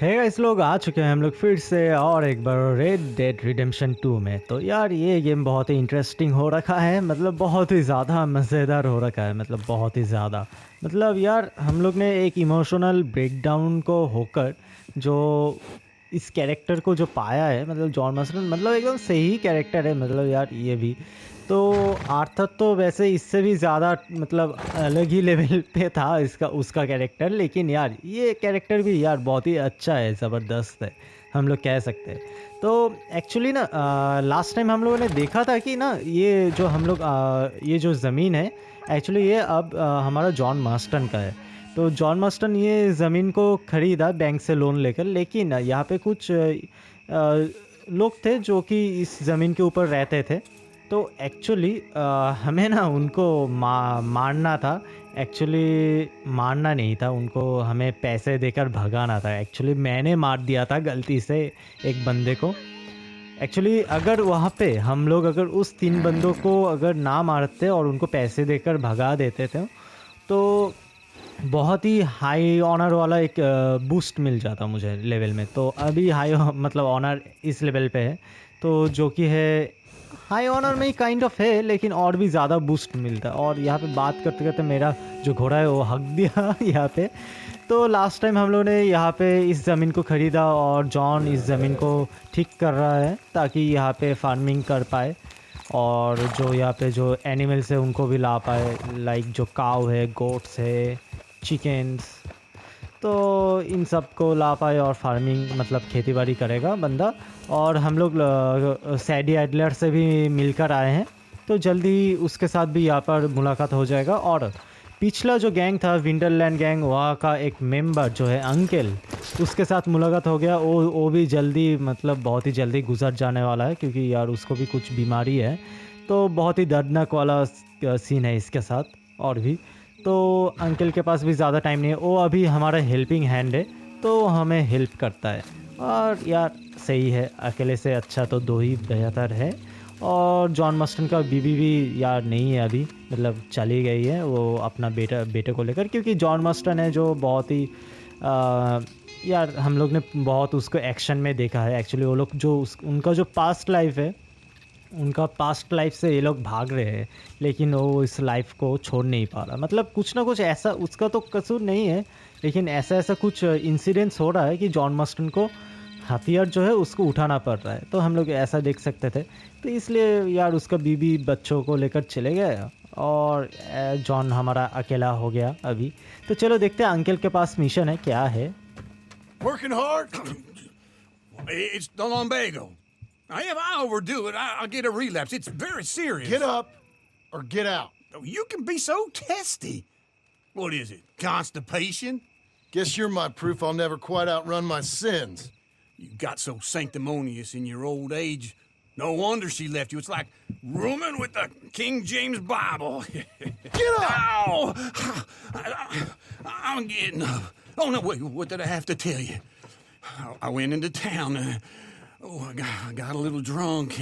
है गाइस, लोग आ चुके हैं हम लोग फिर से और एक बार रेड डेड रिडेम्पशन 2 में। तो यार ये गेम बहुत ही इंटरेस्टिंग हो रखा है, मतलब बहुत ही ज़्यादा मज़ेदार हो रखा है, मतलब बहुत ही ज़्यादा। मतलब यार हम लोग ने एक इमोशनल ब्रेकडाउन को होकर जो इस कैरेक्टर को जो पाया है, मतलब जॉन मार्स्टन मतलब एकदम सही कैरेक्टर है। मतलब यार ये भी तो आर्थर तो वैसे इससे भी ज़्यादा मतलब अलग ही लेवल पे था इसका उसका कैरेक्टर, लेकिन यार ये कैरेक्टर भी यार बहुत ही अच्छा है, ज़बरदस्त है, हम लोग कह सकते हैं। तो एक्चुअली ना लास्ट टाइम हम लोगों ने देखा था कि ना ये जो हम लोग ये जो ज़मीन है एक्चुअली ये अब हमारा जॉन मार्स्टन का है। तो जॉन मार्स्टन ये ज़मीन को ख़रीदा बैंक से लोन लेकर, लेकिन यहाँ पे कुछ लोग थे जो कि इस ज़मीन के ऊपर रहते थे। तो एक्चुअली हमें ना उनको मारना था। एक्चुअली मारना नहीं था उनको, हमें पैसे देकर भगाना था। एक्चुअली मैंने मार दिया था गलती से एक बंदे को। एक्चुअली अगर वहाँ पे हम लोग अगर उस 3 बंदों को अगर ना मारते और उनको पैसे देकर भगा देते थे तो बहुत ही हाई ऑनर वाला एक बूस्ट मिल जाता मुझे लेवल में। तो अभी हाई मतलब ऑनर इस लेवल पे है, तो जो कि है हाई ऑनर में ही काइंड ऑफ है, लेकिन और भी ज़्यादा बूस्ट मिलता है। और यहाँ पे बात करते करते मेरा जो घोड़ा है वो हक दिया यहाँ पे। तो लास्ट टाइम हम लोगों ने यहाँ पे इस ज़मीन को ख़रीदा और जॉन इस ज़मीन को ठीक कर रहा है ताकि यहाँ पे फार्मिंग कर पाए और जो यहाँ पे जो एनिमल्स है उनको भी ला पाए, लाइक जो काव है, गोट्स है, चिकन्स। तो इन सब को ला पाए और फार्मिंग मतलब खेती बाड़ी करेगा बंदा। और हम लोग सैडी एडलर से भी मिलकर आए हैं, तो जल्दी उसके साथ भी यहाँ पर मुलाकात हो जाएगा। और पिछला जो गैंग था विंटरलैंड गैंग, वहाँ का एक मेंबर जो है अंकल, उसके साथ मुलाकात हो गया। वो भी जल्दी मतलब बहुत ही जल्दी गुजर जाने वाला है, क्योंकि यार उसको भी कुछ बीमारी है। तो बहुत ही दर्दनाक वाला सीन है इसके साथ। और भी तो अंकल के पास भी ज़्यादा टाइम नहीं है, वो अभी हमारा हेल्पिंग हैंड है, तो हमें हेल्प करता है। और यार सही है, अकेले से अच्छा तो दो ही बेहतर है। और जॉन मस्टन का बीवी भी यार नहीं है अभी, मतलब चली गई है वो अपना बेटे को लेकर, क्योंकि जॉन मस्टन है जो बहुत ही यार हम लोग ने बहुत उसको एक्शन में देखा है। एक्चुअली वो लोग जो उनका जो पास्ट लाइफ है, उनका पास्ट लाइफ से ये लोग भाग रहे हैं, लेकिन वो इस लाइफ को छोड़ नहीं पा रहा। मतलब कुछ ना कुछ ऐसा, उसका तो कसूर नहीं है, लेकिन ऐसा ऐसा कुछ इंसिडेंट्स हो रहा है कि जॉन मस्टन को हथियार जो है उसको उठाना पड़ रहा है। तो हम लोग ऐसा देख सकते थे, तो इसलिए यार उसका बीवी बच्चों को लेकर चले गए और जॉन हमारा अकेला हो गया अभी। तो चलो देखते हैं अंकल के पास मिशन है क्या है। Working hard? It's the lumbago. If I overdo it, I'll get a relapse. It's very serious. Get up or get out. You can be so testy. What is it? Constipation? Guess you're my proof I'll never quite outrun my sins. You got so sanctimonious in your old age. No wonder she left you. It's like rooming with the King James Bible. Get up! Ow! I'm getting up. Oh, no, wait, what did I have to tell you? I went into town. I got a little drunk.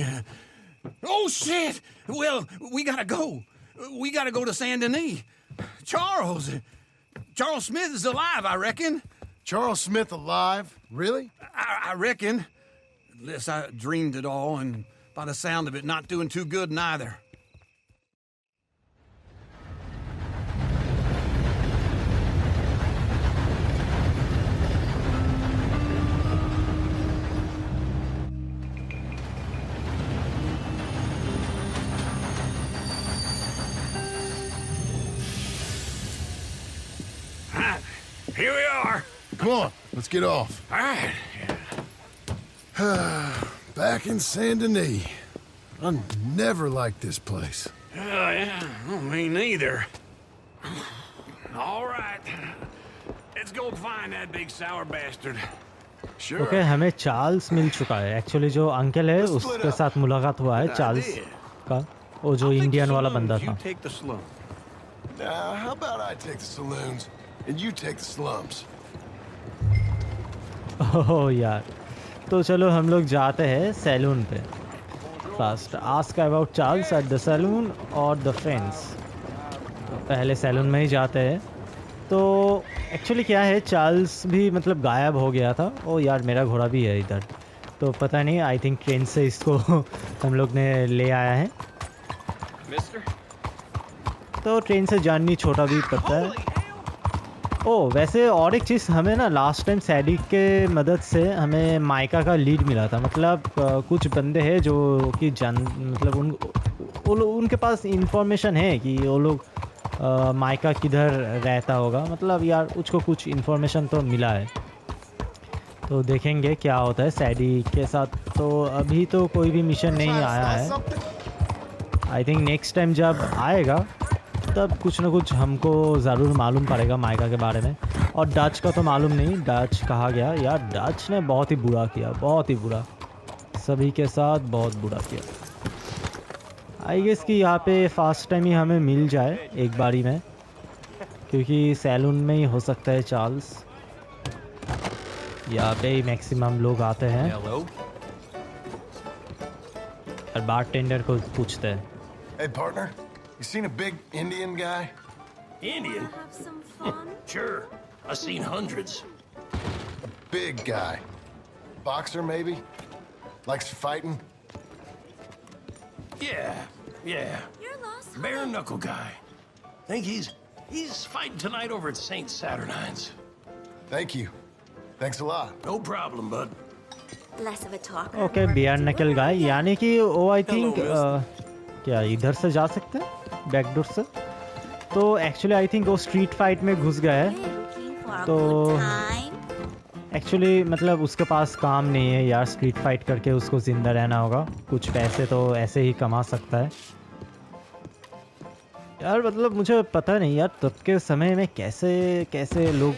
Oh, shit! Well, we gotta go. We gotta go to Saint Denis. Charles Smith is alive, I reckon. Charles Smith alive? Really? I reckon. Unless I dreamed it all, and by the sound of it, not doing too good neither. Here we are. Come on, let's get off. All right. Back in Saint Denis. I never liked this place. Yeah, me neither. All right. Let's go find that big sour bastard. Sure. Okay हमें Charles मिल चुका है। Actually जो uncle है उसके साथ मुलाकात हुआ है चार्ल्स का, वो जो इंडियन वाला बंदा था। How about I take the saloons and you take the slums? ओह यार, तो चलो हम लोग जाते हैं सैलून पे। First ask about Charles at the salon और द फ्रेंड्स। पहले सैलून में ही जाते हैं। तो एक्चुअली क्या है, चार्ल्स भी मतलब गायब हो गया था। ओ यार, मेरा घोड़ा भी है इधर, तो पता नहीं, आई थिंक ट्रेन से इसको हम लोग ने ले आया है। तो ट्रेन से जर्नी छोटा भी पड़ता है। ओ वैसे और एक चीज़, हमें ना लास्ट टाइम सैडी के मदद से हमें माइका का लीड मिला था। मतलब कुछ बंदे हैं जो कि मतलब उनके पास इंफॉर्मेशन है कि वो लोग माइका किधर रहता होगा। मतलब यार उसको कुछ इन्फॉर्मेशन तो मिला है, तो देखेंगे क्या होता है सैडी के साथ। तो अभी तो कोई भी मिशन नहीं आया है। आई थिंक नेक्स्ट टाइम जब आएगा तब कुछ ना कुछ हमको ज़रूर मालूम पड़ेगा माइका के बारे में। और डच का तो मालूम नहीं, डच कहाँ गया यार। डच ने बहुत ही बुरा किया, बहुत ही बुरा, सभी के साथ बहुत बुरा किया। आई गेस कि यहाँ पे फास्ट टाइम ही हमें मिल जाए एक बारी में, क्योंकि सैलून में ही हो सकता है चार्ल्स। यहाँ पे ही मैक्सिमम लोग आते हैं। और बारटेंडर को पूछते हैं, Hey, partner, you seen a big Indian guy? Indian? Have some fun? Sure. I've seen hundreds. A big guy. Boxer, maybe? Likes fighting? Yeah. You're lost. Bare knuckle guy. Think he's fighting tonight over at St. Saturnine's. Thank you. Thanks a lot. No problem, bud. Less of a talker. Okay bare knuckle guy, यानी कि वो I think क्या इधर से जा सकते हैं backdoor से। तो एक्चुअली आई थिंक वो स्ट्रीट फाइट में घुस गया है। Looking for a तो good time? एक्चुअली मतलब उसके पास काम नहीं है यार, स्ट्रीट फाइट करके उसको ज़िंदा रहना होगा। कुछ पैसे तो ऐसे ही कमा सकता है यार। मतलब मुझे पता नहीं यार, तब के समय में कैसे कैसे लोग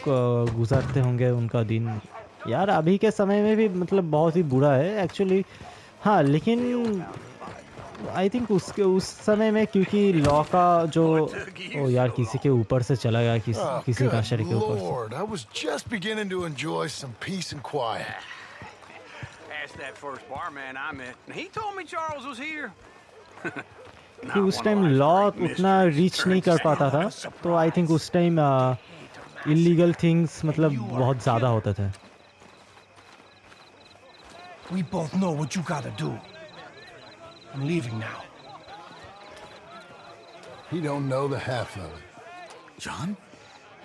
गुजारते होंगे उनका दिन यार। अभी के समय में भी मतलब बहुत ही बुरा है एक्चुअली। हाँ, लेकिन आई थिंक उसके उस समय में क्योंकि लॉ का जो ओ यार किसी के ऊपर से चला गया, किसी का शरीर के ऊपर से। Lord, I was just beginning to enjoy some peace and quiet. Asked that first barman I met, and he told me Charles was here. कि उस टाइम लॉ उतना रीच नहीं कर पाता था, तो आई थिंक उस टाइम इलीगल थिंग्स मतलब बहुत ज़्यादा होते थे। We both know what you gotta do. I'm leaving now. He don't know the half of it. John?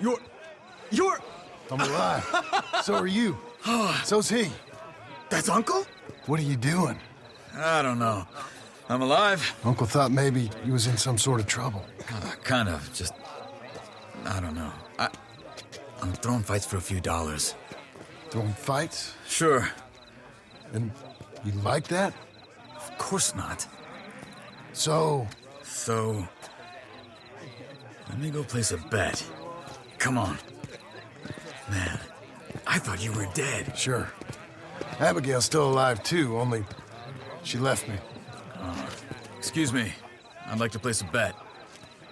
You're... I'm alive. So are you. So's he. That's Uncle? What are you doing? I don't know. I'm alive. Uncle thought maybe he was in some sort of trouble. Kind of. Just... I don't know. I'm throwing fights for a few dollars. Throwing fights? Sure. And you like that? Of course not. So, let me go place a bet. Come on. Man, I thought you were dead. sure. Abigail's still alive too, only she left me. Excuse me. I'd like to place a bet.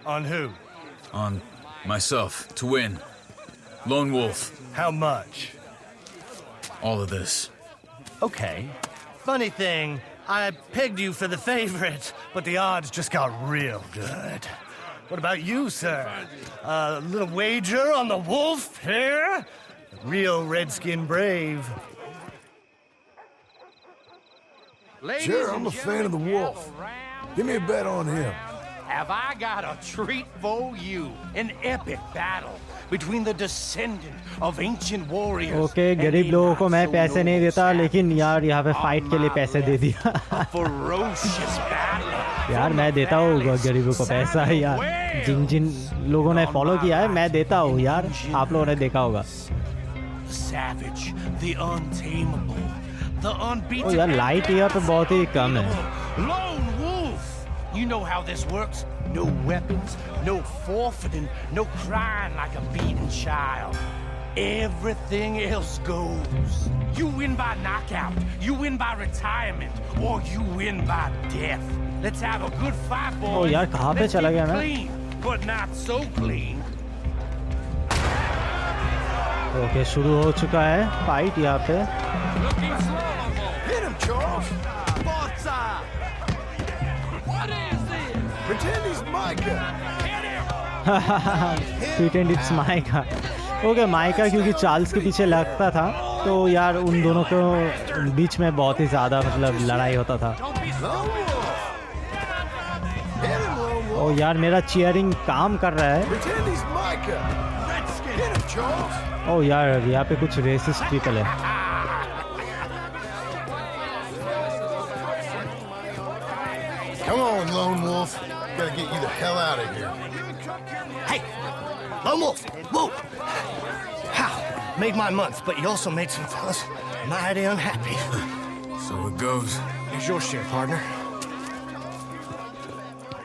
On who? On myself, to win. Lone Wolf. How much? All of this. Okay. Funny thing, I pegged you for the favorite, but the odds just got real good. What about you, sir? A little wager on the wolf here? Real redskin brave. Sure, I'm a fan of the wolf. Give me a bet on him. Have I got a treat for you? An epic battle between the descendant of ancient warriors. Okay, and गरीब a लोगों को मैं not so पैसे नहीं noble देता, लेकिन savage. यार यहाँ पे फाइट के लिए पैसे दे दिया। A ferocious battle. यार मैं देता हूँ गरीबों को पैसा यार। जिन जिन लोगों ने फॉलो किया है मैं देता हूँ यार, आप लोगों ने देखा होगा। The savage, the untamable, the unbeatable. ओ यार लाइट यहाँ पे बहुत ही कम है। Lone wolf. You know how this works. No weapons, no forfeiting, no crying like a beaten child. Everything else goes. You win by knockout, you win by retirement, or you win by death. Let's have a good fight, boys. ओ यार कहाँ पे Let's चला keep गया it मैं? clean, but not so clean. Okay, शुरू हो चुका है फाइट यहाँ पे। Looking slow. Hit him, Charles. What is this? Pretend he's Micah. Hit him. Pretend it's Micah. Okay mica क्योंकि चार्ल्स के पीछे लगता था तो यार उन दोनों के बीच में बहुत ही ज़्यादा मतलब लड़ाई होता था। ओ यार मेरा चीयरिंग काम कर रहा है। Pretend he's Micah. Get him, Charles. ओ यार यहाँ पे कुछ रेसिस्ट पीपल है। Come on, Lone Wolf. Gotta get you the hell out of here. Hey, Lone Wolf, whoa! How? Made my month, but you also made some fellas mighty unhappy. So it goes. Here's your share, partner.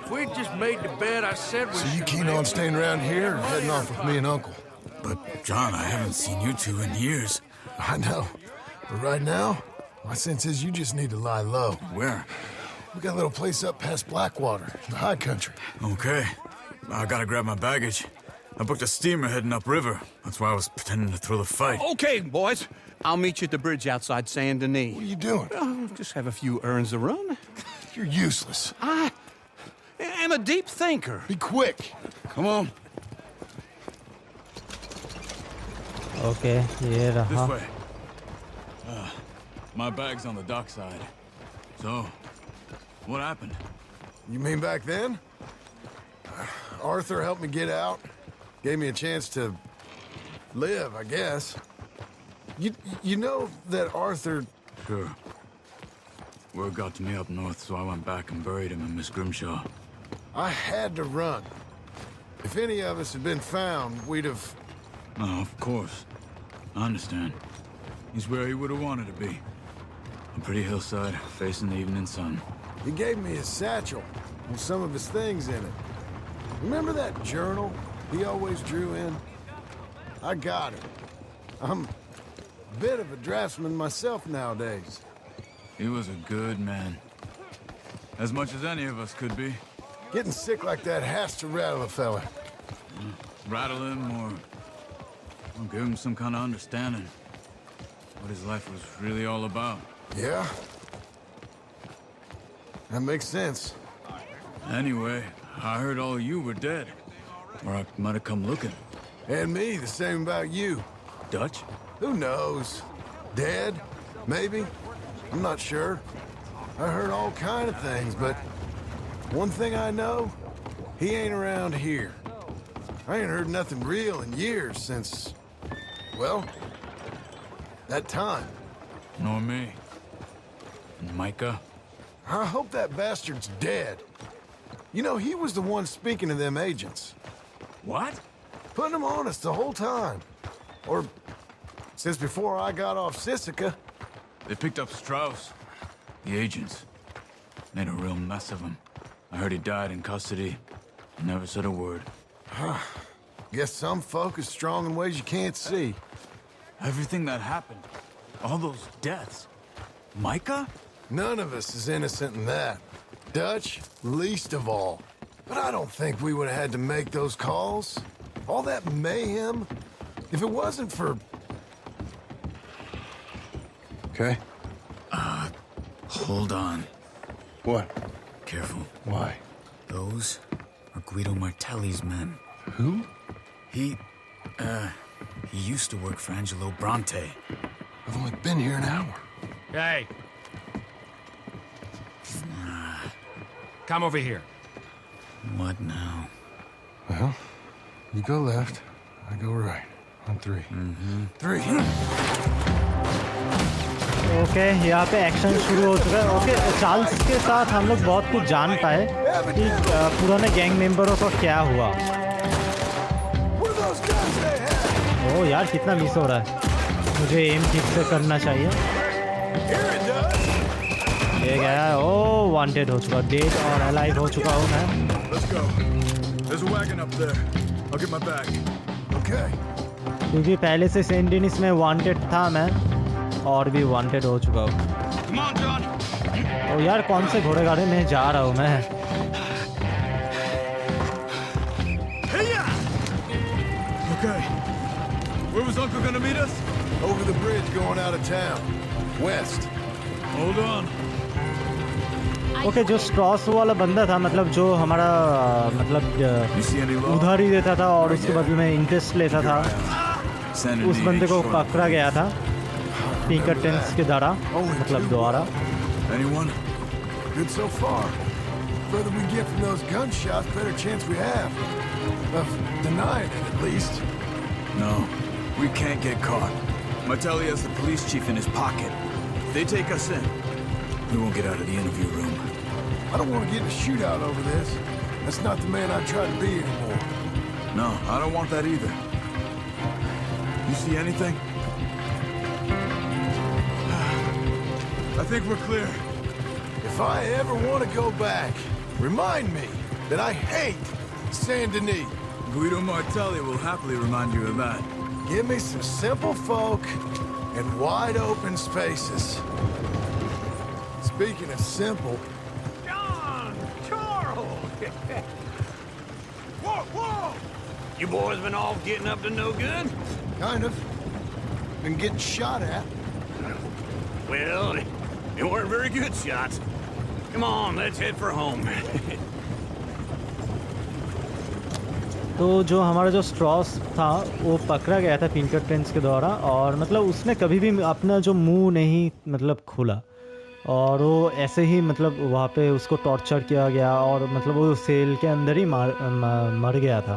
If we just made the bed, I said we So you should keen make. on staying around here or heading off with me and Uncle? But, John, I haven't seen you two in years. I know. But right now, my sense is you just need to lie low. Where? We got a little place up past Blackwater, the high country. Okay. I gotta grab my baggage. I booked a steamer heading upriver. That's why I was pretending to throw the fight. Okay, boys. I'll meet you at the bridge outside Saint Denis. What are you doing? Oh, just have a few errands to run. You're useless. I am a deep thinker. Be quick. Come on. Okay ये This रहा। way. My bag's on the dockside. So, what happened? You mean back then? Arthur helped me get out. Gave me a chance to live, I guess. You know that Arthur... Sure. Word got to me up north, so I went back and buried him in Miss Grimshaw. I had to run. If any of us had been found, we'd have... Oh, of course. I understand. He's where he would have wanted to be. A pretty hillside, facing the evening sun. He gave me his satchel with some of his things in it. Remember that journal he always drew in? I got it. I'm a bit of a draftsman myself nowadays. He was a good man. As much as any of us could be. Getting sick like that has to rattle a fella. Rattle him or give him some kind of understanding. What his life was really all about. Yeah? That makes sense. Anyway, I heard all you were dead. Or I might have come looking. And me, the same about you. Dutch? Who knows? Dead? Maybe? I'm not sure. I heard all kind of things, but one thing I know, he ain't around here. I ain't heard nothing real in years since, well, that time. Nor me. And Micah? I hope that bastard's dead. You know, he was the one speaking to them agents. What? Putting them on us the whole time. Or since before I got off Sisika. They picked up Strauss. The agents. Made a real mess of him. I heard he died in custody. Never said a word. Guess some folk is strong in ways you can't see. Everything that happened. All those deaths. Micah? None of us is innocent in that. Dutch, least of all. But I don't think we would have had to make those calls. All that mayhem. If it wasn't for... Okay? Hold on. What? Careful. Why? Those are Guido Martelli's men. Who? He used to work for Angelo Bronte. I've only been here an hour. Hey. Come over here. What now? Well, you go left, I go right. On three. Three. Okay यहाँ पे action शुरू हो चुका है। Okay Charles के साथ हम लोग बहुत कुछ जान पाए कि पुराने गैंग मेंबरों को क्या हुआ। What are those guns they had? ओ यार कितना मिस हो रहा है। मुझे एम ठीक से करना चाहिए। Here it does. ये गया। ओ वांटेड हो चुका, डेड और अलाइव हो चुका हूँ मैं। Let's go. There's a wagon up there. I'll get my bag. Okay. क्योंकि पहले से सेंट डेनिस में वांटेड था मैं और भी वांटेड हो चुका हूँ। Come on, John. ओ यार कौन से घोड़े गाड़ी में जा रहा हूँ मैं। Okay. Where was Uncle gonna meet us? Over the bridge going out of town. West. Hold on. Okay जो स्ट्रॉस वाला बंदा था मतलब जो हमारा मतलब You see any law? उधारी देता था और उसके बदले में इंटरेस्ट लेता था उस बंदे को पकड़ा गया था फिंगरप्रिंट्स के द्वारा, मतलब द्वारा। Anyone? Good so far. Further we get from those gunshots, better chance we have of denying it, at least. No, we can't get caught. Martelli has the police chief in his pocket. If they take us in, we won't get out of the interview room. I don't want to get in a shootout over this. That's not the man I try to be anymore. No, I don't want that either. You see anything? I think we're clear. If I ever want to go back, remind me that I hate Saint Denis. Guido Martelli will happily remind you of that. Give me some simple folk and wide open spaces. Speaking of simple... John! Charles! Whoa, whoa! You boys been all getting up to no good? Kind of. Been getting shot at. Well, they weren't very good shots. Come on, let's head for home. तो जो हमारा जो straws था वो पकड़ा गया था fingerprints के द्वारा, और मतलब उसने कभी भी अपना जो मुंह नहीं मतलब खुला, और वो ऐसे ही मतलब वहाँ पे उसको टॉर्चर किया गया, और मतलब वो सेल के अंदर ही मर गया था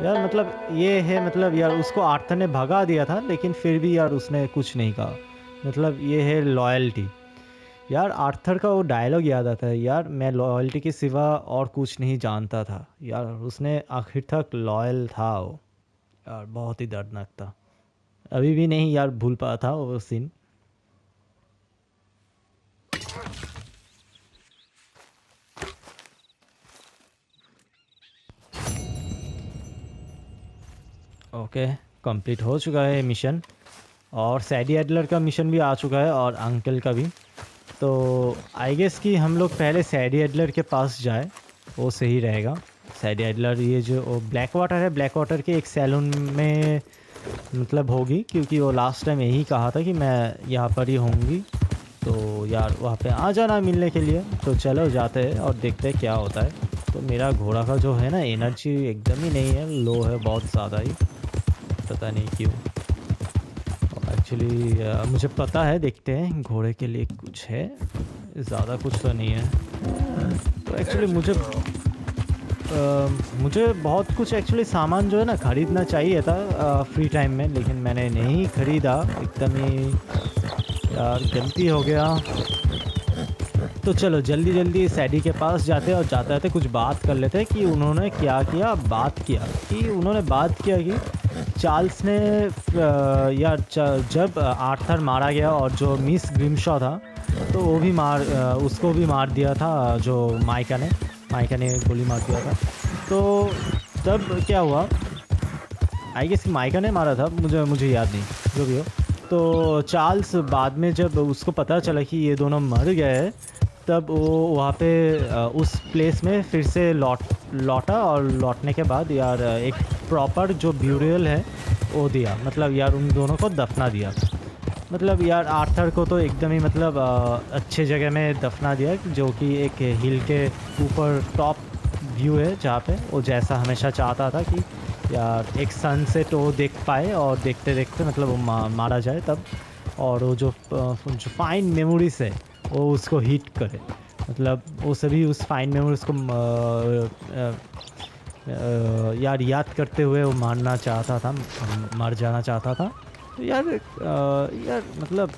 यार। मतलब ये है, मतलब यार उसको आर्थर ने भगा दिया था, लेकिन फिर भी यार उसने कुछ नहीं कहा। मतलब ये है लॉयल्टी यार। आर्थर का वो डायलॉग याद आता है यार, मैं लॉयल्टी के सिवा और कुछ नहीं जानता था यार। उसने आखिर तक लॉयल था वो यार, बहुत ही दर्दनाक था। अभी भी नहीं यार भूल पाता वो सीन। ओके, कंप्लीट हो चुका है मिशन, और सैडी एडलर का मिशन भी आ चुका है, और अंकल का भी। तो आई गेस कि हम लोग पहले सैडी एडलर के पास जाए, वो सही रहेगा। सैडी एडलर ये जो ब्लैक वाटर है, ब्लैक वाटर के एक सैलून में मतलब होगी, क्योंकि वो लास्ट टाइम यही कहा था कि मैं यहाँ पर ही होंगी। तो यार वहाँ पे आ जाना मिलने के लिए। तो चलो जाते हैं और देखते हैं क्या होता है। तो मेरा घोड़ा का जो है ना एनर्जी एकदम ही नहीं है, लो है बहुत ज़्यादा ही, पता नहीं क्यों। एक्चुअली मुझे पता है, देखते हैं घोड़े के लिए कुछ है, ज़्यादा कुछ तो नहीं है। तो एक्चुअली मुझे बहुत कुछ एक्चुअली सामान जो है ना ख़रीदना चाहिए था फ्री टाइम में, लेकिन मैंने नहीं ख़रीदा, एकदम ही यार गलती हो गया। तो चलो जल्दी जल्दी सैडी के पास जाते हैं, और जाते जाते कुछ बात कर लेते हैं कि उन्होंने क्या किया। उन्होंने बात किया कि चार्ल्स ने यार जब आर्थर मारा गया और जो मिस ग्रिमशॉ था तो वो भी उसको भी मार दिया था, जो माइका ने गोली मार दिया था। तो तब क्या हुआ, आई गेस माइका ने मारा था, मुझे याद नहीं, जो भी हो। तो चार्ल्स बाद में जब उसको पता चला कि ये दोनों मर गए, तब वो वहाँ पे उस प्लेस में फिर से लौटा, और लौटने के बाद यार एक प्रॉपर जो ब्यूरियल है वो दिया, मतलब यार उन दोनों को दफना दिया। मतलब यार आर्थर को तो एकदम ही मतलब अच्छे जगह में दफना दिया, जो कि एक हिल के ऊपर टॉप व्यू है, जहाँ पे वो जैसा हमेशा चाहता था कि यार एक सनसेट वो देख पाए, और देखते देखते मतलब वो मारा जाए तब, और वो जो फाइन मेमोरीज है वो उसको हिट करे, मतलब वो सभी उस फाइन मेमोरीज को यार याद करते हुए वो मारना चाहता था, मर जाना चाहता था। तो यार मतलब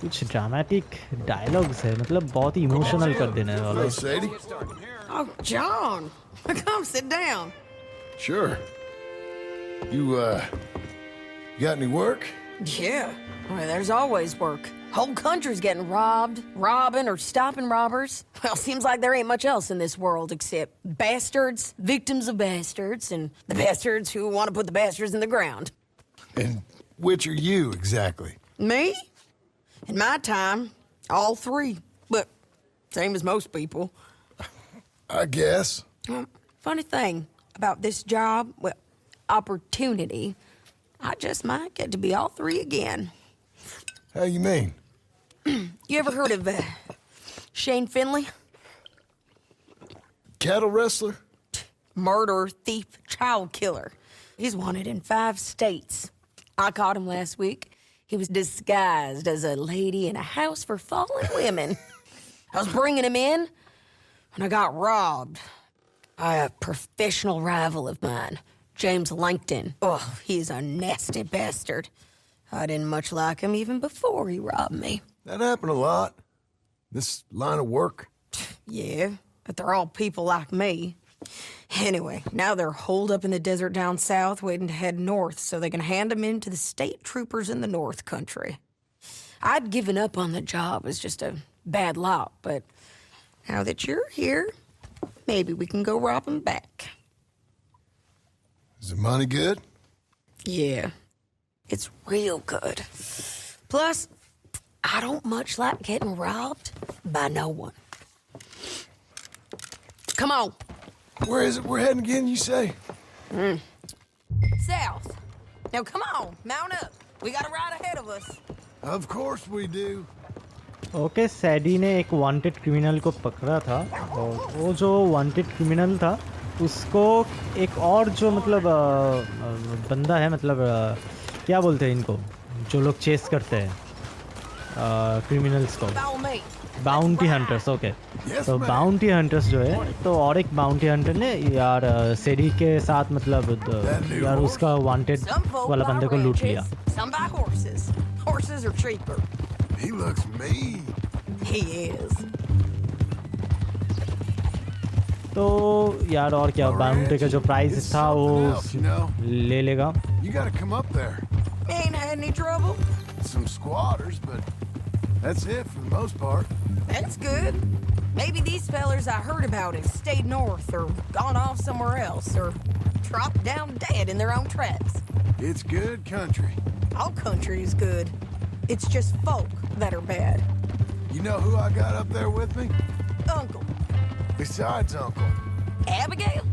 कुछ ड्रामेटिक डायलॉग्स है, मतलब बहुत ही इमोशनल कर देने वाला। Hello, Sadie. Oh, John, come sit down. Sure. You got any work? Yeah, well, there's always work. Whole country's getting robbed, robbing, or stopping robbers. Well, seems like there ain't much else in this world except bastards, victims of bastards, and the bastards who want to put the bastards in the ground. And which are you, exactly? Me? In my time, all three. But same as most people. I guess. Funny thing about this job, well, opportunity, I just might get to be all three again. How you mean? You ever heard of Shane Finley? Cattle wrestler? Murderer, thief, child killer. He's wanted in 5 states. I caught him last week. He was disguised as a lady in a house for fallen women. I was bringing him in, and I got robbed by a professional rival of mine, James Langton. Oh, he's a nasty bastard. I didn't much like him even before he robbed me. That happened a lot. This line of work. Yeah, but they're all people like me. Anyway, now they're holed up in the desert down south, waiting to head north so they can hand them in to the state troopers in the north country. I'd given up on the job as just a bad lot, but now that you're here, maybe we can go rob them back. Is the money good? Yeah, it's real good. Plus, I don't much like getting robbed by no one. Come on. Where is it we're heading again, you say? South. Now come on, mount up. We got a ride ahead of us. Of course we do. Okay Sadie ने एक wanted criminal को पकड़ा था और वो जो wanted criminal था उसको एक और जो मतलब बंदा है मतलब क्या बोलते हैं इनको जो लोग चेस करते हैं क्रिमिनल्स को बाउंटी हंटर्स ओके तो बाउंटी हंटर्स जो है तो और एक बाउंटी हंटर ने यार सैडी के साथ मतलब यार उसका वांटेड वाला बंदे को लूट लिया Horses are cheaper. He looks mean. He is. तो यार और क्या बाउंटी का जो प्राइस था वो ले लेगा. You gotta come up there. Ain't had any trouble. Some squatters, but that's it for the most part. That's good. Maybe these fellers I heard about have stayed north or gone off somewhere else or dropped down dead in their own traps. It's good country. All country is good. It's just folk that are bad. You know who I got up there with me? Uncle. Besides Uncle. Abigail?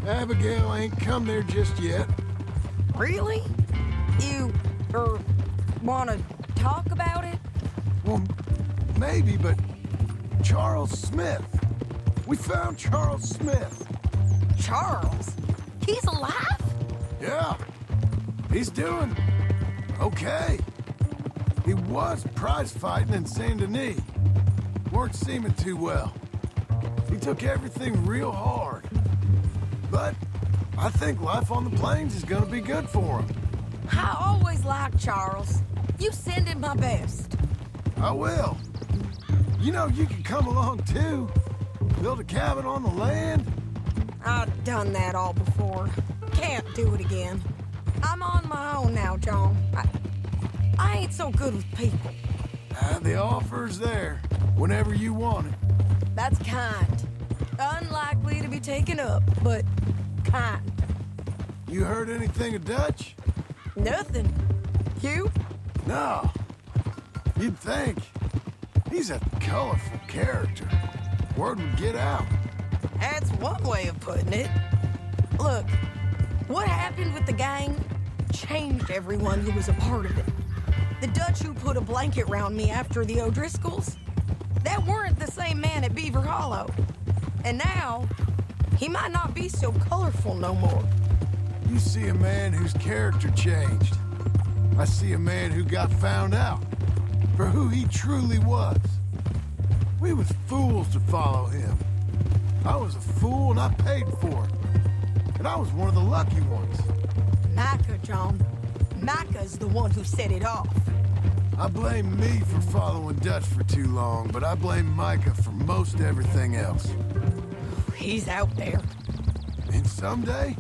Abigail ain't come there just yet. Really? You, wanna talk about it? Well, maybe, but Charles Smith. We found Charles Smith. Charles? He's alive? Yeah. He's doing okay. He was prize fighting in Saint Denis. Weren't seeming too well. He took everything real hard. But I think life on the plains is gonna be good for him. I always liked Charles. You send him my best. I will. You know, you can come along too. Build a cabin on the land. I've done that all before. Can't do it again. I'm on my own now, John. I ain't so good with people. The offer's there, whenever you want it. That's kind. Unlikely to be taken up, but kind. You heard anything of Dutch? Nothing. You? No. You'd think. He's a colorful character. Word would get out. That's one way of putting it. Look, what happened with the gang changed everyone who was a part of it. The Dutch who put a blanket round me after the O'Driscolls, that weren't the same man at Beaver Hollow. And now, he might not be so colorful no more. You see a man whose character changed. I see a man who got found out for who he truly was. We was fools to follow him. I was a fool and I paid for it. And I was one of the lucky ones. Micah, John. Micah's the one who set it off. I blame me for following Dutch for too long, but I blame Micah for most everything else. He's out there. And someday,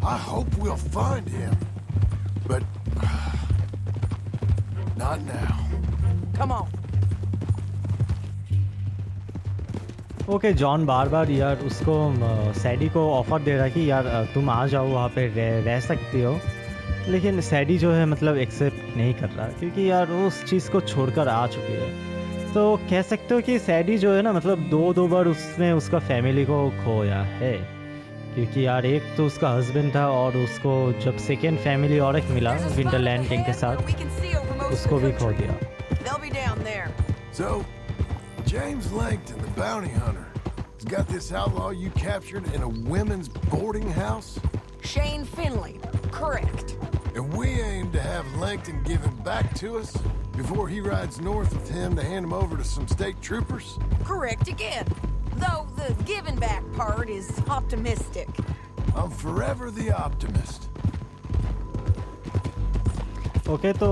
I hope we'll find him. But not now. Come on. Okay John बार बार यार उसको सैडी को offer दे रहा है कि यार तुम आ जाओ वहाँ पे रह सकती हो, लेकिन सैडी जो है मतलब एक्सेप्ट नहीं कर रहा क्योंकि यार वो उस चीज़ को छोड़कर आ चुकी है. तो कह सकते हो कि सैडी जो है ना मतलब दो बार उसने उसका फैमिली को खोया है क्योंकि यार एक तो उसका हस्बैंड था और उसको जब सेकेंड फैमिली और एक मिला विंटरलैंड किंग के साथ उसको भी खो दिया. So, James Langton, the bounty hunter, has got this outlaw you captured in a women's boarding house? Shane Finley. Correct. And we aim to have Langton give him back to us before he rides north with him to hand him over to some state troopers? Correct again. Though the giving back part is optimistic. I'm forever the optimist. Okay तो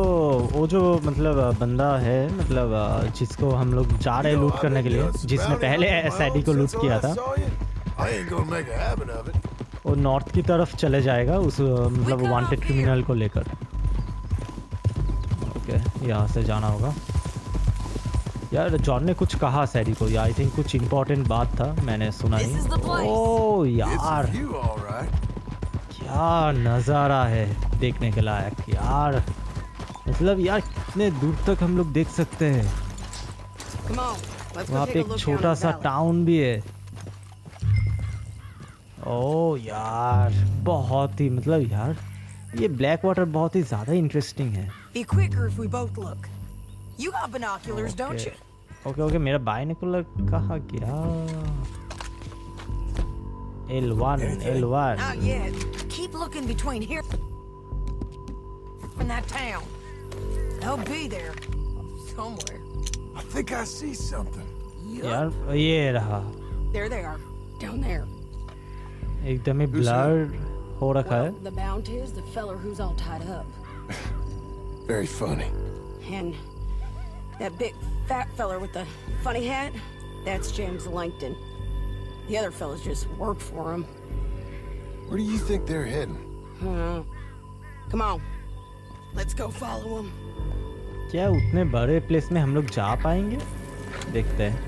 वो जो मतलब बंदा है मतलब जिसको हम लोग जा रहे लूट करने के लिए, जिसने पहले एसआईडी को लूट किया था, I ain't gonna make a habit of it. वो नॉर्थ की तरफ चले जाएगा उस मतलब वांटेड क्रिमिनल को लेकर। ओके यहाँ से जाना होगा। यार जॉन ने कुछ कहा सैडी को, या आई थिंक कुछ इम्पोर्टेंट बात था, मैंने सुना नहीं। ओह यार क्या नज़ारा है देखने के लायक यार, मतलब यार कितने दूर तक हम लोग देख सकते हैं। वहाँ पे एक छोटा सा टाउन भी है। ओह यार बहुत ही मतलब यार ये ब्लैक वाटर बहुत ही ज़्यादा इंटरेस्टिंग है। Be quicker if we both look. You got binoculars, don't you? Okay मेरा बाइनोकुलर कहाँ गया? L1 Not yet. Keep looking between here and that town. They'll be there somewhere. I think I see something. यार ये रहा, There they are, down there. एकदम ही blur हो रखा है। The Bounty is the feller who's all tied up. Very funny. And that big fat feller with the funny hat, that's James Langton. The other fellas just work for him. Where do you think they're heading? Come on, let's go follow him. क्या उतने बड़े place में हम लोग जा पाएंगे? देखते हैं।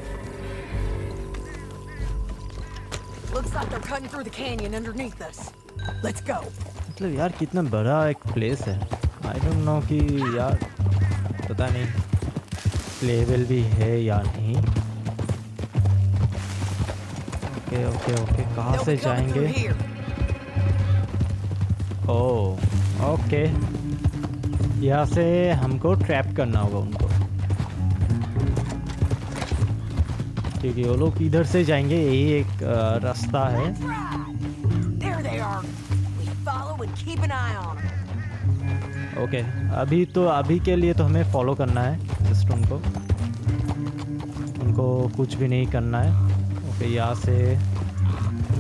Looks like they're cutting through the canyon underneath us. Let's go. मतलब यार कितना बड़ा एक प्लेस है। I don't know कि यार पता नहीं प्लेबल भी है या नहीं। ओके कहाँ से जाएंगे? ओह ओके यहाँ से हमको ट्रैप करना होगा उनको, क्योंकि वो लोग इधर से जाएंगे, यही एक रास्ता है। ओके अभी के लिए तो हमें फॉलो करना है जस्ट उनको कुछ भी नहीं करना है। ओके यहाँ से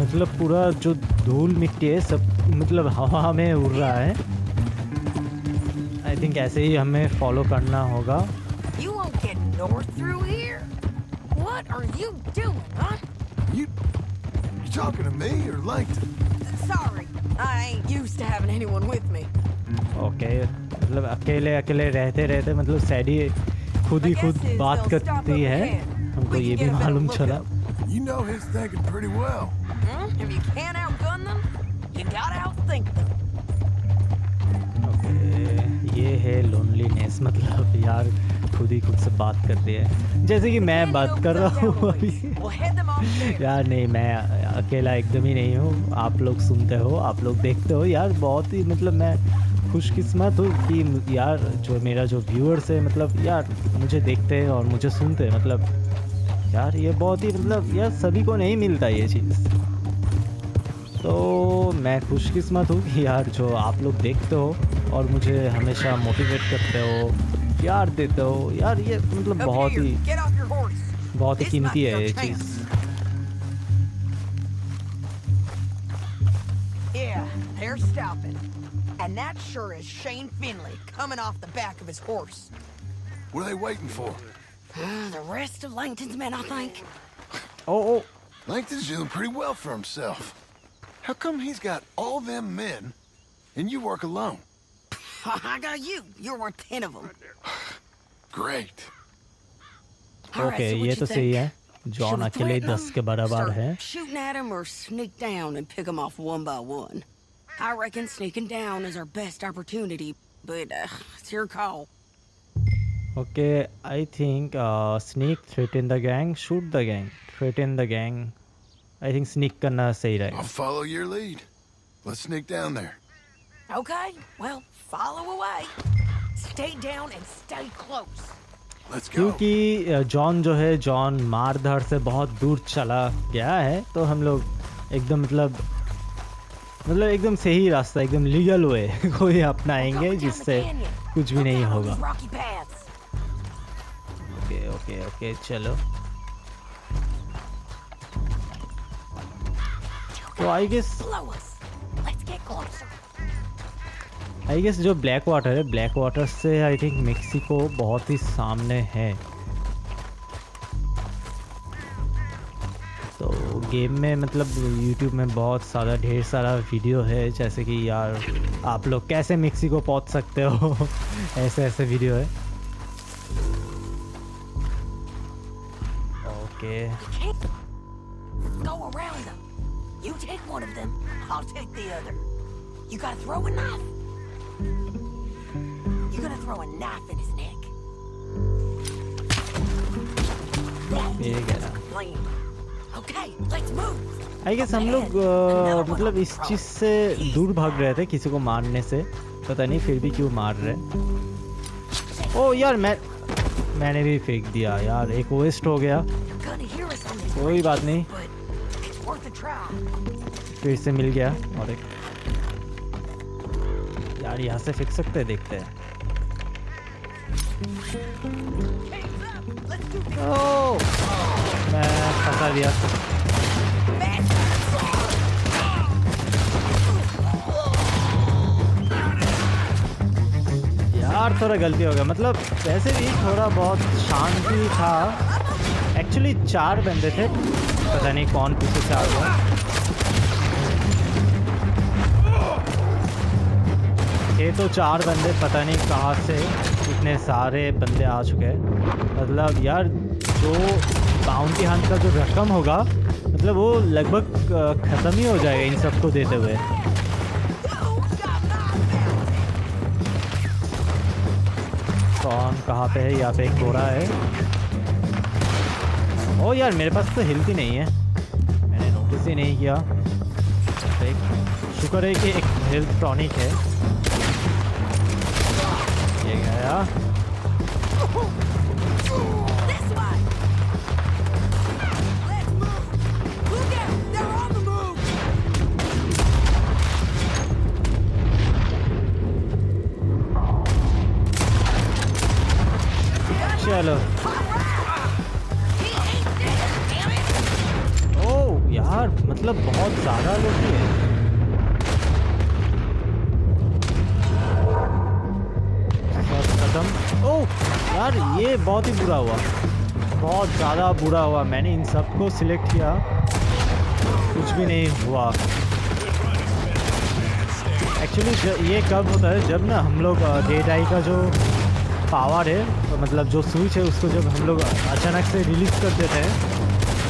मतलब पूरा जो धूल मिट्टी है सब मतलब हवा में उड़ रहा है। आई थिंक ऐसे ही हमें फॉलो करना होगा। You won't get north through here? What are you doing, huh? You talking to me or Langton? Sorry, I ain't used to having anyone with me. Okay मतलब अकेले रहते मतलब सैडी खुद ही खुद बात करती है, हमको ये भी मालूम चला। You know his thinking pretty well. If you can't outgun them, you gotta outthink them. Okay ये है लोनलीनेस, मतलब यार खुद ही खुद से बात करती है, जैसे कि मैं बात कर रहा हूँ अभी। यार नहीं मैं अकेला एकदम ही नहीं हूँ, आप लोग सुनते हो, आप लोग देखते हो यार। बहुत ही मतलब मैं खुशकिस्मत हूँ कि यार जो मेरा जो व्यूअर्स है मतलब यार मुझे देखते हैं और मुझे सुनते हैं, मतलब यार ये बहुत ही मतलब यार सभी को नहीं मिलता ये चीज़। तो मैं खुशकिस्मत हूँ कि यार जो आप लोग देखते हो और मुझे हमेशा मोटिवेट करते हो, प्यार देते हो यार, ये मतलब बहुत ही कीमती है ये चीज़। Yeah, they're stopping. And that sure is Shane Finley coming off the back of his horse. What are they waiting for? The rest of Langton's men, I think. Oh, Langton's doing pretty well for himself. How come he's got all them men and you work alone? I got you. You're worth 10 of them. Great. Okay, ये तो सही है। John अकेले 10 के बराबर है। Shooting at him or sneak down and pick them off one by one. I reckon sneaking down is our best opportunity, but it's your call. Okay, I think sneak, threaten the gang, shoot the gang, threaten the gang. I think sneak करना सही रहेगा। I'll follow your lead. Let's sneak down there. Okay, well, follow away. Stay down and stay close. Let's go. क्योंकि John जो है John मारधाड़ से बहुत दूर चला गया है, तो हम लोग एकदम मतलब मतलब एकदम सही रास्ता, एकदम लीगल वे कोई अपनाएंगे जिससे कुछ भी नहीं होगा। ओके ओके ओके चलो। तो आई गेस जो ब्लैक वाटर है, ब्लैक वाटर से आई थिंक मेक्सिको बहुत ही सामने है। तो गेम में मतलब यूट्यूब में बहुत सारा ढेर सारा वीडियो है, जैसे कि यार आप लोग कैसे मेक्सिको पहुंच सकते हो ऐसे ऐसे वीडियो है। Okay Go around them. You take one of them, I'll take the other. You gotta throw a knife. You're gonna throw a knife in his neck. ये क्या ना Okay, let's move. I guess हम लोग मतलब इस चीज़ से दूर भाग रहे थे, किसी को मारने से, पता नहीं फिर भी क्यों मार रहे। ओ यार मैंने भी फेंक दिया यार, एक वेस्ट हो गया। कोई बात नहीं, फिर से मिल गया। और एक यार यहाँ से फेंक सकते हैं, देखते हैं। ओ मैं फंसा दिया। यार थोड़ा गलती हो गया, मतलब वैसे भी थोड़ा बहुत शांति था। एक्चुअली 4 बंदे थे, पता नहीं कौन पीछे से आ गया। ये तो 4 बंदे, पता नहीं कहाँ से इतने सारे बंदे आ चुके हैं। मतलब यार जो बाउंटी हंट का जो रकम होगा, मतलब वो लगभग ख़त्म ही हो जाएगा इन सबको देते हुए। कौन कहाँ पे है? यहाँ पे एक घोड़ा है। ओ यार मेरे पास तो हिल ही नहीं है, मैंने नोटिस ही नहीं किया। शुक्र है कि एक हेल्थ टॉनिक है। ये गया। चलो। ओह यार मतलब बहुत ज़्यादा लोग हैं। खत्म। ओह यार ये बहुत ही बुरा हुआ, बहुत ज़्यादा बुरा हुआ। मैंने इन सबको सिलेक्ट किया, कुछ भी नहीं हुआ। एक्चुअली ये कब होता है, जब ना हम लोग डे डाई का जो पावर है, तो मतलब जो स्विच है, उसको जब हम लोग अचानक से रिलीज कर देते हैं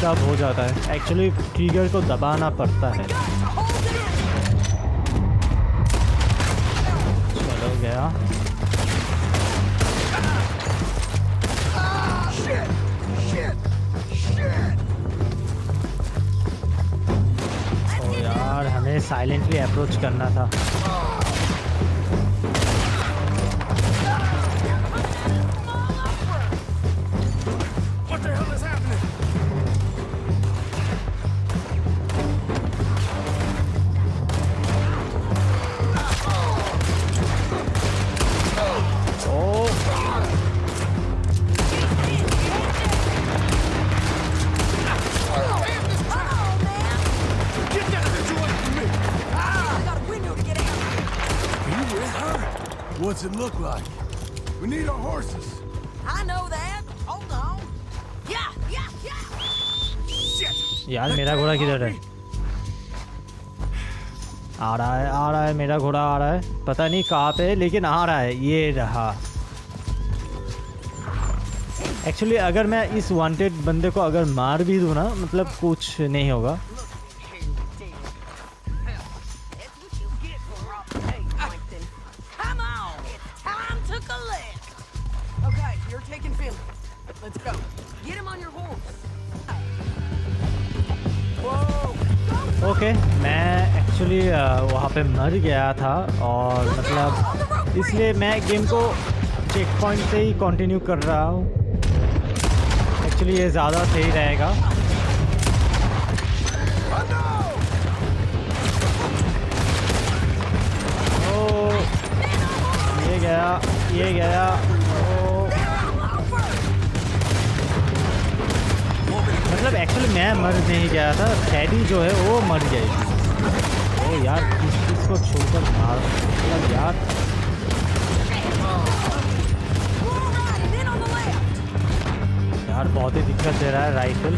तब हो जाता है। एक्चुअली ट्रिगर को दबाना पड़ता है। चलो गया। ओ यार हमें साइलेंटली अप्रोच करना था। What's it look like? We need our horses. I know that. Hold on. Yeah. Shit! यार मेरा घोड़ा किधर है? आ रहा है मेरा घोड़ा आ रहा है, पता नहीं कहाँ पे है लेकिन आ रहा है। ये रहा। एक्चुअली अगर मैं इस वांटेड बंदे को अगर मार भी दूँ ना, मतलब कुछ नहीं होगा। ओके, मैं एक्चुअली वहाँ पे मर गया था और मतलब इसलिए मैं गेम को चेक पॉइंट से ही कंटिन्यू कर रहा हूँ। एक्चुअली ये ज़्यादा सही रहेगा। ये गया मतलब एक्चुअली मैं मर नहीं गया था, सैडी जो है वो मर गई थी। ओ यार इसको छोड़कर मार मतलब यार बहुत ही दिक्कत दे रहा है राइफल।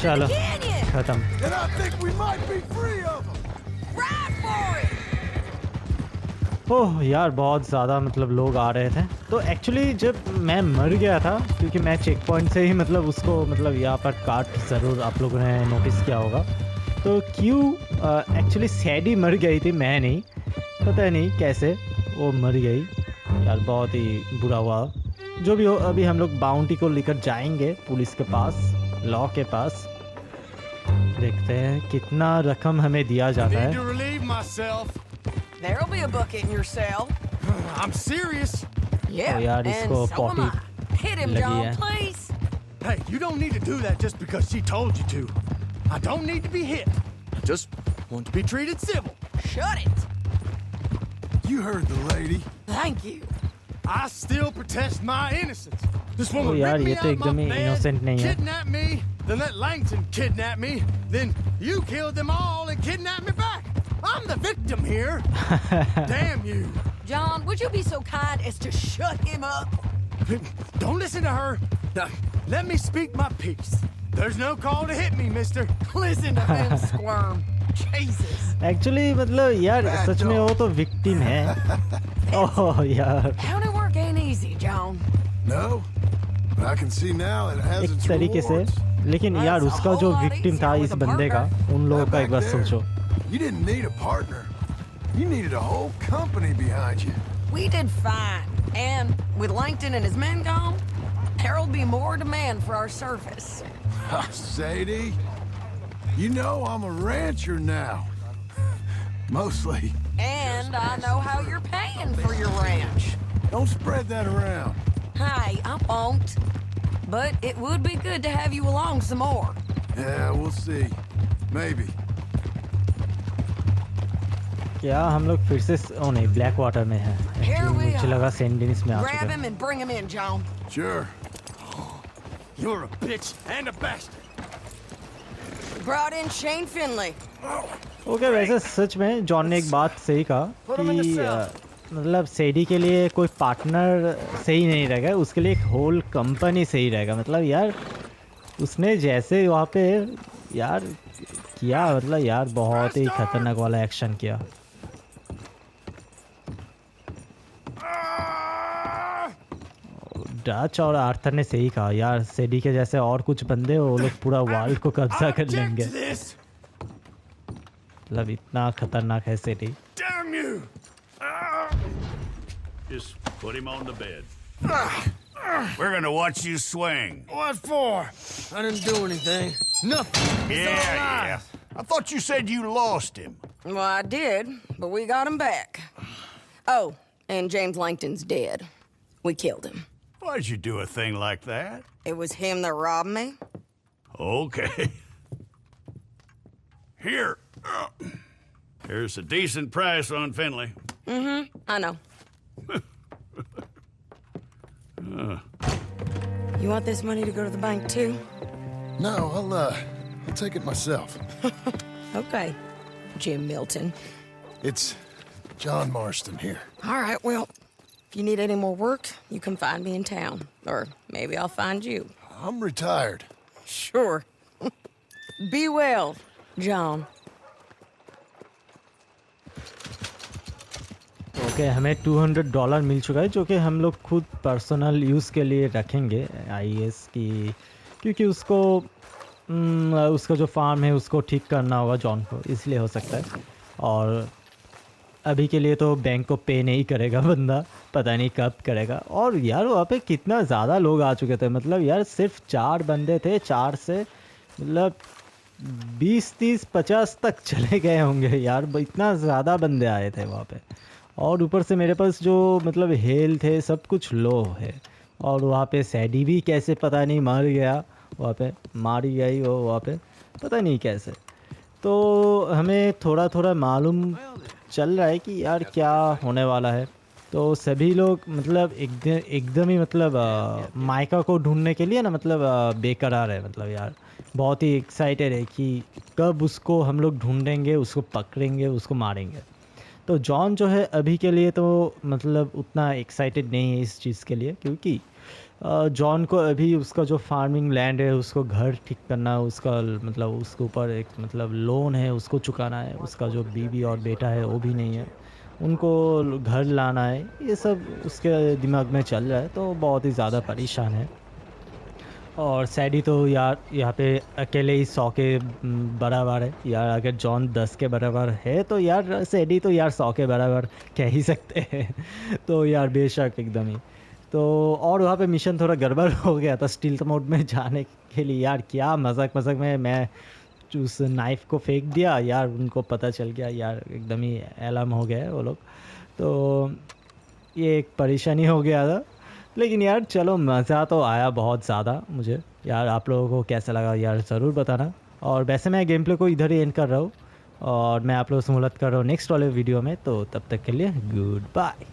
चलो खत्म। ओह यार बहुत ज़्यादा मतलब लोग आ रहे थे। तो एक्चुअली जब मैं मर गया था, क्योंकि मैं चेक पॉइंट से ही मतलब उसको मतलब यहाँ पर काट ज़रूर आप लोगों ने नोटिस किया होगा। तो क्यों एक्चुअली सैडी मर गई थी, मैं नहीं, पता नहीं कैसे वो मर गई यार, बहुत ही बुरा हुआ। जो भी हो अभी हम लोग बाउंटी को लेकर जाएंगे पुलिस के पास, लॉ के पास, देखते हैं कितना रकम हमें दिया जाता है। There'll be a bucket in your cell. I'm serious. Yeah, यार इसको and so am I. Hit him, लगी John, है। please. Hey, you don't need to do that just because she told you to. I don't need to be hit. I just want to be treated civil. Shut it. You heard the lady. Thank you. I still protest my innocence. This ओ woman यार ripped ये me तो out एकदम my ही bed, innocent नहीं है। kidnapped me, then let Langton kidnap me, then you killed them all and kidnapped me back. I'm the victim here. Damn you. John, would you be so kind as to shut him up? Don't listen to her. Now, let me speak my piece. There's no call to hit me, mister. Listen to him squirm. Jesus. Actually मतलब यार सच में वो तो victim है। ओह यार County work ain't easy, John. No, but I can see now it has एक its तरीके से, rewards. लेकिन यार उसका जो विक्टिम था इस बंदे का, उन लोगों का एक बार सोचो। You didn't need a partner. You needed a whole company behind you. We did fine. And with Langton and his men gone, there'll be more demand for our service. Sadie, you know I'm a rancher now. Mostly. And I know how you're paying for your ranch. Don't spread that around. Hey, I won't. But it would be good to have you along some more. Yeah, we'll see. Maybe. क्या हम लोग फिर से ओ नहीं black water में है। Here we मुझे लगा are. सेंट डेनिस में आ चुका Grab है। him and bring him in, John. Sure. You're a bitch and a bastard. Brought in Shane Finley. Okay वैसे सच में जॉन ने एक बात सही कहा कि मतलब सैडी के लिए कोई पार्टनर सही नहीं रहेगा, उसके लिए एक होल कंपनी सही रहेगा। मतलब यार उसने जैसे वहाँ पे यार किया, मतलब यार बहुत ही खतरनाक वाला एक्शन किया। डच और आर्थर ने सही कहा यार, सैडी के जैसे और कुछ बंदे वो लोग पूरा वर्ल्ड को कब्जा कर लेंगे। मतलब इतना खतरनाक है सैडी। Damn you! Just put him on the bed. We're gonna watch you swing. What for? I didn't do anything. Nothing. Yeah. I thought you said you lost him. Well, I did, but we got him back. Oh, and James Langton's dead. We killed him. Why'd you do a thing like that? It was him that robbed me. Okay. Here. Here's a decent price on Finley. Mm-hmm, I know. You want this money to go to the bank, too? No, I'll take it myself. Okay, Jim Milton. It's John Marston here. All right, well, if you need any more work, you can find me in town. Or maybe I'll find you. I'm retired. Sure. Be well, John. Okay हमें $200 मिल चुका है, जो कि हम लोग खुद personal use के लिए रखेंगे आईएएस की, क्योंकि उसको उसका जो फार्म है उसको ठीक करना होगा जॉन को, इसलिए हो सकता है। और अभी के लिए तो बैंक को पे नहीं करेगा बंदा, पता नहीं कब करेगा। और यार वहाँ पे कितना ज़्यादा लोग आ चुके थे, मतलब यार सिर्फ 4 बंदे थे, 4 से मतलब 20 30 50 तक चले गए होंगे यार, इतना ज़्यादा बंदे आए थे वहाँ पे। और ऊपर से मेरे पास जो मतलब हेल्थ है सब कुछ लो है। और वहाँ पे सैडी भी कैसे पता नहीं मर गया, वहाँ पे मारी गई वो वहाँ पे, पता नहीं कैसे। तो हमें थोड़ा थोड़ा मालूम चल रहा है कि यार क्या होने वाला है। तो सभी लोग मतलब एकदम ही मतलब माइका को ढूंढने के लिए ना मतलब बेकरार है, मतलब यार बहुत ही एक्साइटेड है कि कब उसको हम लोग ढूंढेंगे, उसको पकड़ेंगे, उसको मारेंगे। तो जॉन जो है अभी के लिए तो मतलब उतना एक्साइटेड नहीं है इस चीज़ के लिए, क्योंकि जॉन को अभी उसका जो फार्मिंग लैंड है उसको घर ठीक करना है, उसका मतलब उसके ऊपर एक मतलब लोन है उसको चुकाना है, उसका जो बीवी और बेटा है वो भी नहीं है, उनको घर लाना है, ये सब उसके दिमाग में चल रहा है। तो बहुत ही ज़्यादा परेशान है। और सैडी तो यार यहाँ पे अकेले ही 100 के बराबर है यार। अगर जॉन 10 के बराबर है तो यार सैडी तो यार 100 के बराबर कह ही सकते हैं। तो यार बेशक एकदम ही। तो और वहाँ पे मिशन थोड़ा गड़बड़ हो गया था स्टील्थ मोड में जाने के लिए यार, क्या मजाक मजाक में मैं उस नाइफ को फेंक दिया यार, उनको पता चल गया यार, एकदम ही अलार्म हो गया वो लोग। तो ये एक परेशानी हो गया था। लेकिन यार चलो मज़ा तो आया बहुत ज़्यादा मुझे यार। आप लोगों को कैसा लगा यार ज़रूर बताना। और वैसे मैं गेम प्ले को इधर ही एंड कर रहा हूँ और मैं आप लोगों से मुलाकात कर रहा हूँ नेक्स्ट वाले वीडियो में। तो तब तक के लिए गुड बाय।